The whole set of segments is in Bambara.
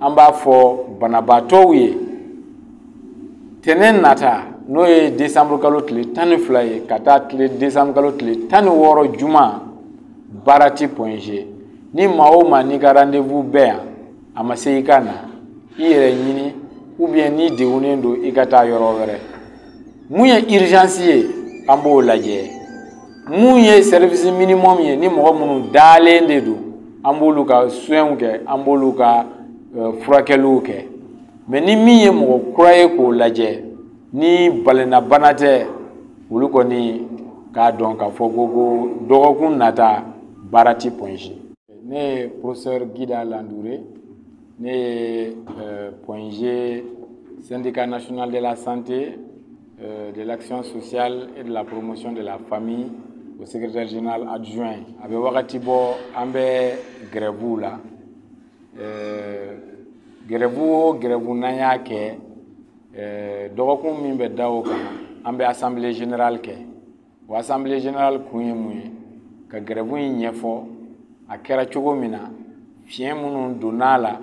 an b'a fɔ banabaatɔw ye tɛnɛn nata n'o ye décembre kalo tile 12 ye ka taa décembre kalo tile 16 juma baara ti point G ni maa o maa n'i ka rendez-vous bɛɛ yan a ma se i ka na i yɛrɛ ɲini ou bien ni degunnen don i ka taa yɔrɔ wɛrɛ mun ye urgence ye an b'o lajɛ mun ye service minimum ye ni mɔgɔ minnu dalen de don an b'olu ka soins kɛ an b'olu ka furakɛliw kɛ mais ni min ye mɔgɔ kura ye k'o lajɛ ni balenna bana tɛ olu kɔni k'a dɔn k'a fɔ ko dɔgɔkun nata baara ti point G. Ne ye professeur Guida Landouré ne ye point G syndicat national de la santé, de l'action sociale et de la promotion de la famille au secrétaire général adjoint. A bɛ wagati bɔ an bɛ grève la grève o grève n'an y'a kɛ dɔgɔkun min bɛ da o kan an bɛ assemblée générale kɛ o assemblée générale kun ye mun ye ka grève in ɲɛfɔ a kɛra cogo min na fiɲɛ minnu donn'a la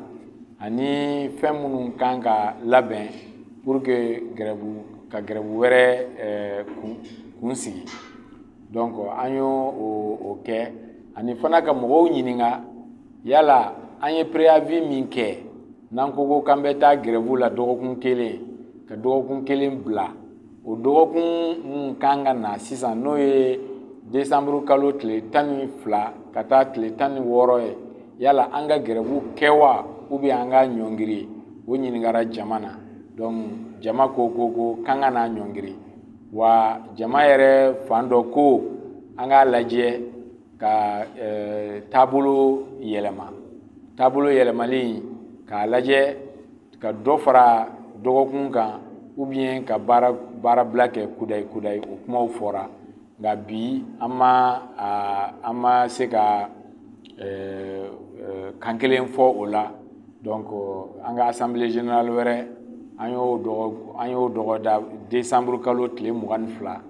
ani fɛn minnu kan ka labɛn pour que ka grève wɛrɛ kun sigi donc an y'o kɛ ani fana ka mɔgɔw ɲininka yala an ye préavis min kɛ n'an ko k'an bɛ taa grève la dɔgɔkun kelen ka dɔgɔkun kelen bila o dɔgɔkun mun kan ka na sisan n'o ye décembre kalo tile 12 ka taa tile 16 ye yala an ka grève kɛ wa ou bien an ka ɲɔngiri o ɲininkara jama na donc jama ko kan ka na ɲɔngiri wa jama yɛrɛ fan dɔ ko an k'a lajɛ ka taabolo yɛlɛmali k'a lajɛ ka dɔ fara dɔgɔkun kan ou bien ka baara bila kɛ kudayi o kumaw fɔra nka bi an ma se ka kan kelen fɔ o la donc an ka assemblée générale wɛrɛ an y'o dɔgɔda décembre kalo tile 22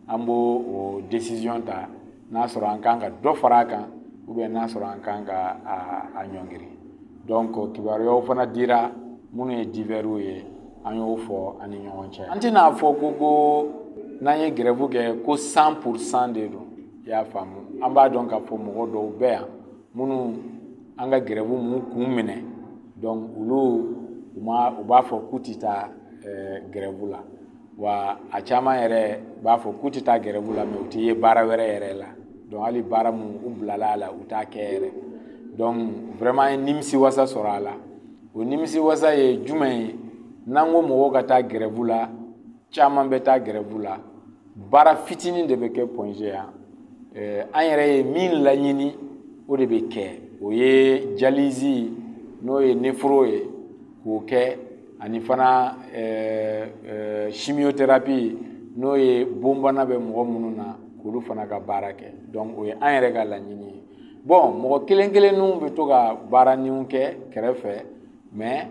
an b'o o décision ta n'a sɔrɔ an kan ka dɔ fara a kan ou bien n'a sɔrɔ an kan ka a ɲɔngiri donc kibaruyaw fana dira minnu ye divers ye an y'o fɔ ani ɲɔgɔn cɛ an tɛna fɔ ko n'an ye grève kɛ ko 100% de don i y'a faamu an b'a dɔn k'a fɔ mɔgɔ dɔw bɛ yan minnu an ka grève mun kun minɛ donc olu u b'a fɔ k'u tɛ taa grève la wa a caman yɛrɛ b'a fɔ k'u tɛ taa grève la mais u tɛ ye baara wɛrɛ yɛrɛ la donc hali baara mun u bilala a la u t'a kɛ yɛrɛ donc vraiment an ye nimisiwasa sɔrɔ a la o nimisiwasa ye jumɛn ye n'an ko mɔgɔw ka taa grève la caman bɛ taa grève la baara fitinin de bɛ kɛ point G yan an yɛrɛ ye min laɲini o de bɛ kɛ o ye dialyse n'o ye néphro ye k'o kɛ ani fana chimiothérapie n'o ye bonbana bɛ mɔgɔ minnu na k'olu fana ka baara kɛ donc o ye an yɛrɛ ka laɲini ye bon mɔgɔ kelen-kelenninw bɛ to ka baaraninw kɛ kɛrɛfɛ mais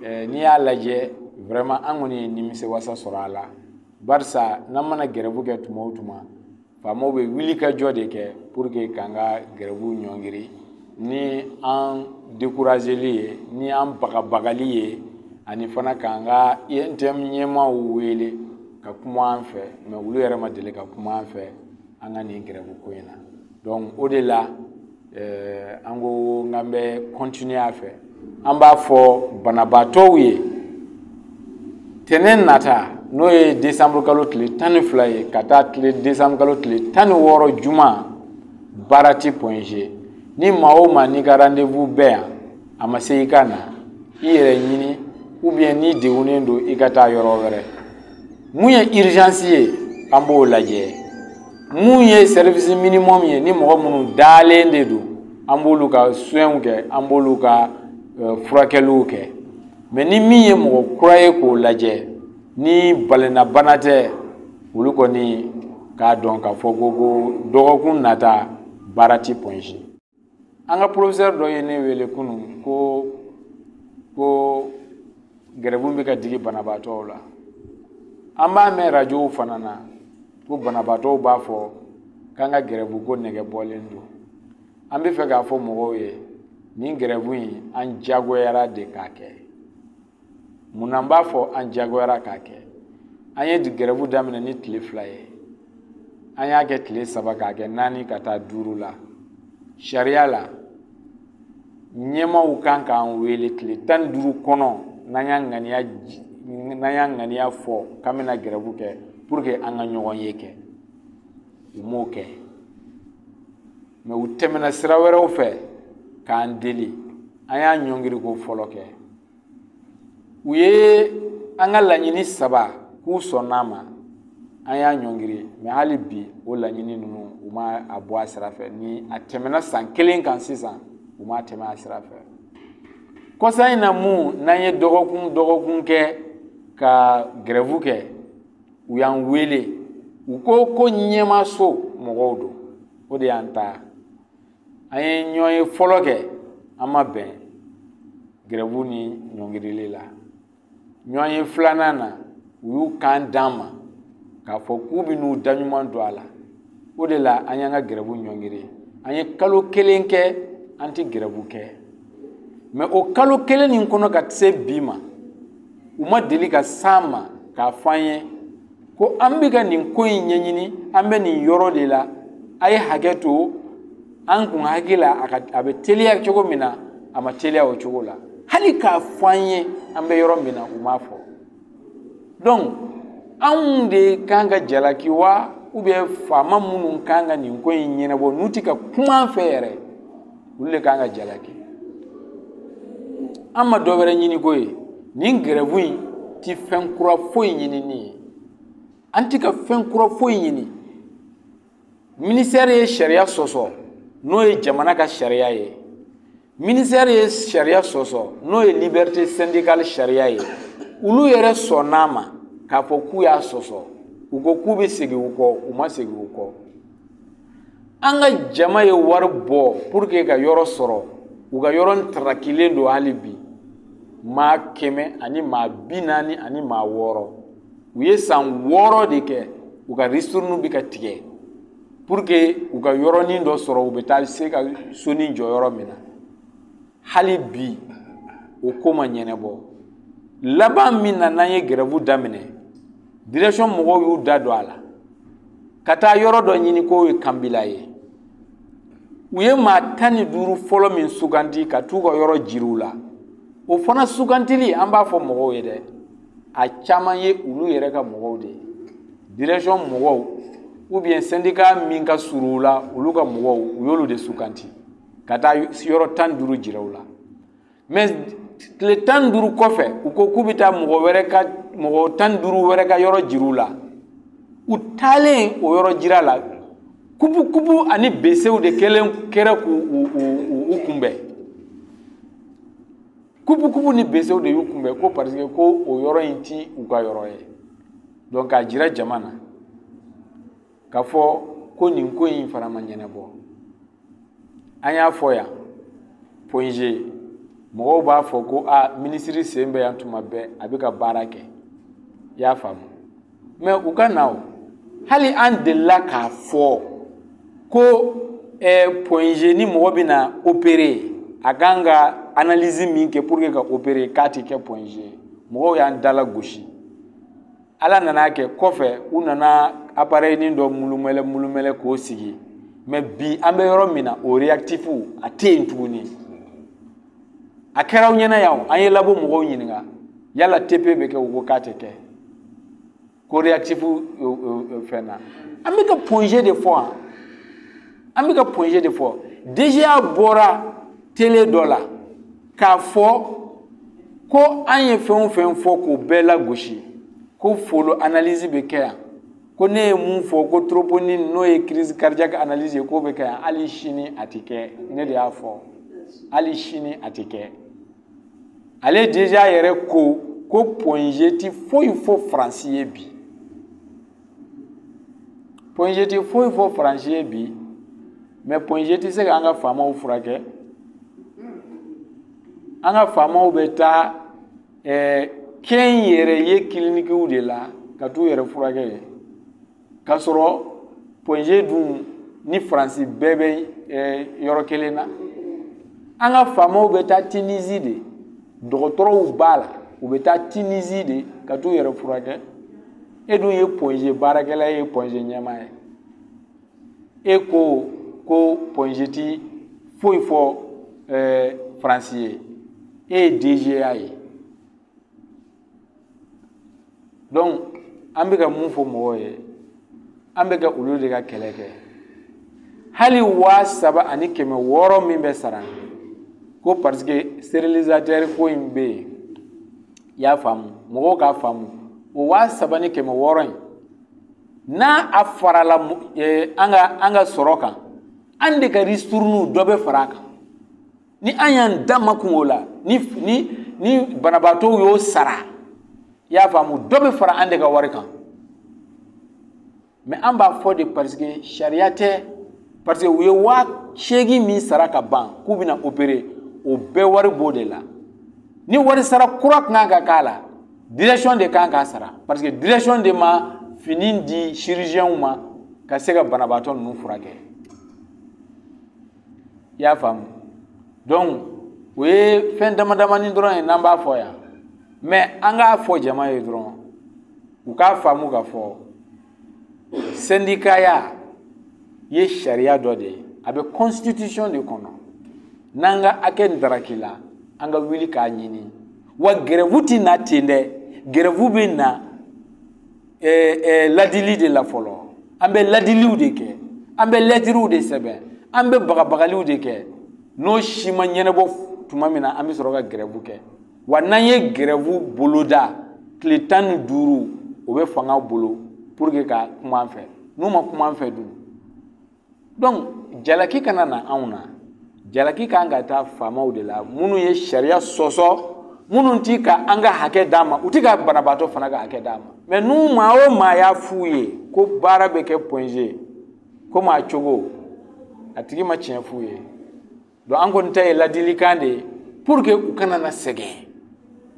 n'i y'a lajɛ vraiment an kɔni ye nimisiwasa sɔrɔ a la barisa n'an mana grève kɛ tuma o tuma faamaw bɛ wuli ka jɔ de kɛ pour que k'an ka grève ɲɔngiri ni an décourageli ye ni an bagabagali ye ani fana k'an ka ɲɛmaaw wele ka kuma an fɛ mais olu yɛrɛ ma deli ka kuma an fɛ an ka nin grève ko in na donc o de la an ko n'an bɛ continuer a fɛ an b'a fɔ banabaatɔw ye tɛnɛn nata n'o ye décembre kalo tile 12 ye ka taa décembre kalo tile 16 juma baara ti point G ni maa o maa n'i ka rendez-vous bɛɛ yan a ma se i ka na i yɛrɛ ɲini ou bien ni degunnen don i ka taa yɔrɔ wɛrɛ mun ye urgence ye an b'o lajɛ mun ye service minimum ye ni mɔgɔ minnu dalen de don an b'olu ka soins kɛ an b'olu ka furakɛliw kɛ mais ni min ye mɔgɔ kura ye k'o lajɛ ni balenna bana tɛ olu kɔni k'a dɔn k'a fɔ ko dɔgɔkun nata baara ti point G. An ka professeur dɔ ye ne wele kunun ko grève bɛ ka digi banabaatɔw la an b'a mɛn radio fana na ko banabaatɔw b'a fɔ k'an ka grève ko nɛgɛ bɔlen don an bɛ fɛ k'a fɔ mɔgɔw ye ni grève yi an jagoyara de k'a kɛ mun na n b'a fɔ an jagoyara k'a kɛ an ye grève daminɛ ni tile 2 ye an y'a kɛ tile 3 k'a kɛ 4 ka taa 5 la sariya la ɲɛmaw kan k'an wele tile 15 kɔnɔ n'an y'a ŋaniya fɔ k'an bɛna grève kɛ pour que an ka ɲɔgɔn ye kɛ u m'o kɛ mais u tɛmɛna sira wɛrɛw fɛ k'an deli an y'a ɲɔngiri ko fɔlɔ kɛ u ye an ka laɲini 3 k'u sɔnn'a ma an y'a ɲɔngiri mais hali bi o laɲini ninnu u ma a bɔ a sira fɛ ni a tɛmɛna san 1 kan sisan u ma tɛmɛ a sira fɛ kɔsa in na mun n'an ye dɔgɔkun kɛ ka grève kɛ u y'an wele u ko ɲɛmaso mɔgɔw don o de y'an ta an ye ɲɔgɔn ye fɔlɔ kɛ an ma bɛn grève ni ɲɔngirili la ɲɔgɔn ye 2nan na u y'u kan d'an ma k'a fɔ k'u bɛ n'u daɲuman don a la o de la an y'an ka grève ɲɔngiri an ye kalo 1 kɛ an tɛ grève kɛ mais o kalo 1 nin kɔnɔ ka se bi ma u ma deli ka s'an ma k'a fɔ an ye ko an bɛ ka nin ko in ɲɛɲini an bɛ nin yɔrɔ de la a ye hakɛ to an kun hakili la a bɛ teliya cogo min na a ma teliya o cogo la hali k'a fɔ an ye an bɛ yɔrɔ min na u m'a fɔ donc anw de kan ka jalaki wa ou bien faama minnu kan ka nin ko in ɲɛnabɔ n'u tɛ ka kuma an fɛ yɛrɛ olu de kan ka jalaki an ma dɔ wɛrɛ ɲini ko ye nin grève in tɛ fɛn kura foyi ɲinini ye an tɛ ka fɛn kura foyi ɲini ministère ye sariya sɔsɔ n'o ye jamana ka sariya ye ministère ye sariya sɔsɔ n'o ye liberté syndicale sariya ye olu yɛrɛ sɔnn'a ma k'a fɔ k'u y'a sɔsɔ u ko k'u bɛ segin u kɔ u ma segin u kɔ an ka jama ye wari bɔ pour que ka yɔrɔ sɔrɔ u ka yɔrɔ tarakilen don hali bi maa 100 ani maa 40 ani maa 6 u ye san 6 de kɛ u ka ristourne bɛ ka tigɛ pour que u ka yɔrɔnin dɔ sɔrɔ u bɛ taa se ka soni jɔ yɔrɔ min na hali bi o ko ma ɲɛnabɔ laban min na n'an ye grève daminɛ direction mɔgɔw y'u da don a la ka taa yɔrɔ dɔ ɲini k'o ye Kanbila ye u ye maa 15 fɔlɔ min suganti ka t'u ka yɔrɔ jiriw la o fana sugantili an b'a fɔ mɔgɔw ye dɛ a caman ye olu yɛrɛ ka mɔgɔw de ye direction mɔgɔw ou bien syndicat min ka surun u la olu ka mɔgɔw u y'olu de suganti ka taa yɔrɔ 15 jira u la mais tile 15 kɔfɛ u ko k'u bɛ taa mɔgɔ 15 wɛrɛ ka yɔrɔ jiru la u taalen o yɔrɔ jira la kupu ani besew de kɛra k'u kunbɛn kupu ni besew de y'u kunbɛn ko parce que ko o yɔrɔ in ti u ka yɔrɔ ye donc k'a jira jama na k'a fɔ ko nin ko in fana ma ɲɛnabɔ an y'a fɔ yan point G mɔgɔw b'a fɔ ko ministre sen bɛ yan tuma bɛɛ a bɛ ka baara kɛ i y'a faamu mais u ka na o hali an delila k'a fɔ ko point G ni mɔgɔ bɛ na opérer a kan ka analyse min kɛ pour que ka opérer k'a tɛ kɛ point G mɔgɔw y'an dala gosi ala nana kɛ kɔfɛ u nana appareil nin dɔ mulumɛlɛ k'o sigi mais bi an bɛ yɔrɔ min na o réactif a tɛ yen tuguni a kɛra u ɲɛna yan an ye labo mɔgɔw ɲininka yala TP bɛ kɛ u ko k'a tɛ kɛ ko réactif fɛn na an bɛ ka point G de fɔ an bɛ ka point G de fɔ DGA bɔra télé dɔ la k'a fɔ ko an ye fɛn o fɛn fɔ k'o bɛɛ lagosi ko folo analyse bɛ kɛ yan ko ne ye mun fɔ ko troponine n'o ye crise cardiaque analyse ye k'o bɛ kɛ yan hali sini a tɛ kɛ ne de y'a fɔ hali sini a tɛ kɛ ale déjà yɛrɛ ko point G ti foyi fɔ Faransi ye bi point G ti foyi fɔ Faransi ye bi mais point G ti se ka an ka faamaw furakɛ an ka faamaw bɛ taa kɛn yɛrɛ ye cliniquew de la ka t'u yɛrɛ furakɛ ye k'a sɔrɔ point G dun ni Faransi bɛɛ bɛ yɔrɔ kelen na an ka faamaw bɛ taa Tunisie de dɔgɔtɔrɔw b'a la u bɛ taa Tunisie de ka t'u yɛrɛ furakɛ e dun ye PONG baarakɛla ye PONG ɲɛmaa ye e ko PONG ti foyi fɔ Faransi ye e ye DGA ye donc an bɛ ka mun fɔ mɔgɔw ye an bɛ ka olu de ka kɛlɛ kɛ hali 3,600 min bɛ sara ko parce que stérilisateur ko in bɛ yen i y'a faamu mɔgɔw k'a faamu o 3,600 in n'a a farala an ka sɔrɔ kan an de ka ristourne dɔ bɛ fara a kan ni an y'an da makun o la ni banabaatɔw y'o sara i y'a faamu dɔ bɛ fara an de ka wari kan mais an b'a fɔ de parce que sariya tɛ parce que u ye 8,000 min sara ka ban k'u bɛna opérer o bɛɛ wari b'o de la ni wari sara kura kan ka k'a la direction de kan k'a sara parce que direction de ma fini di chirurgien ma ka se ka banabaatɔ ninnu furakɛ i y'a faamu donc o ye fɛn damadamani dɔrɔn ye n'an b'a fɔ yan mais an k'a fɔ jama ye dɔrɔn u k'a faamu ka fɔ syndicaya ye sariya dɔ de ye a bɛ constitution de kɔnɔ n'an ka hakɛ daraki la an ka wuli k'a ɲini wa grève ti na ten dɛ grève bɛ na ladili de la fɔlɔ an bɛ ladiliw de kɛ an bɛ lettres de sɛbɛn an bɛ bagabagaliw de kɛ n'o si ma ɲɛnabɔ tuma min na an bɛ sɔrɔ ka grève kɛ wa n'an ye grève boloda tile 15 o bɛ fanga bolo pour que ka kuma an fɛ n'u ma kuma an fɛ dun donc jalaki kana na anw na jalaki kan ka taa faamaw de la minnu ye sariya sɔsɔ minnu ti ka an ka hakɛ d'a ma u ti ka banabaatɔ fana ka hakɛ d'a ma mais n'u maa o maa y'a f'u ye ko baara bɛ kɛ PONG ko maa cogo a tigi ma tiɲɛ f'u ye donc an kɔni ta ye ladilikan de ye pour que u kana na sɛgɛn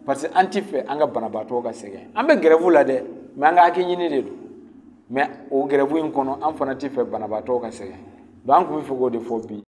parce que an ti fɛ an ka banabaatɔ ka sɛgɛn an bɛ grève la dɛ mais an ka hakɛ ɲini de don mais o grève in kɔnɔ an fana ti fɛ banabaatɔ ka sɛgɛn donc an kun bɛ fɛ k'o de fɔ bi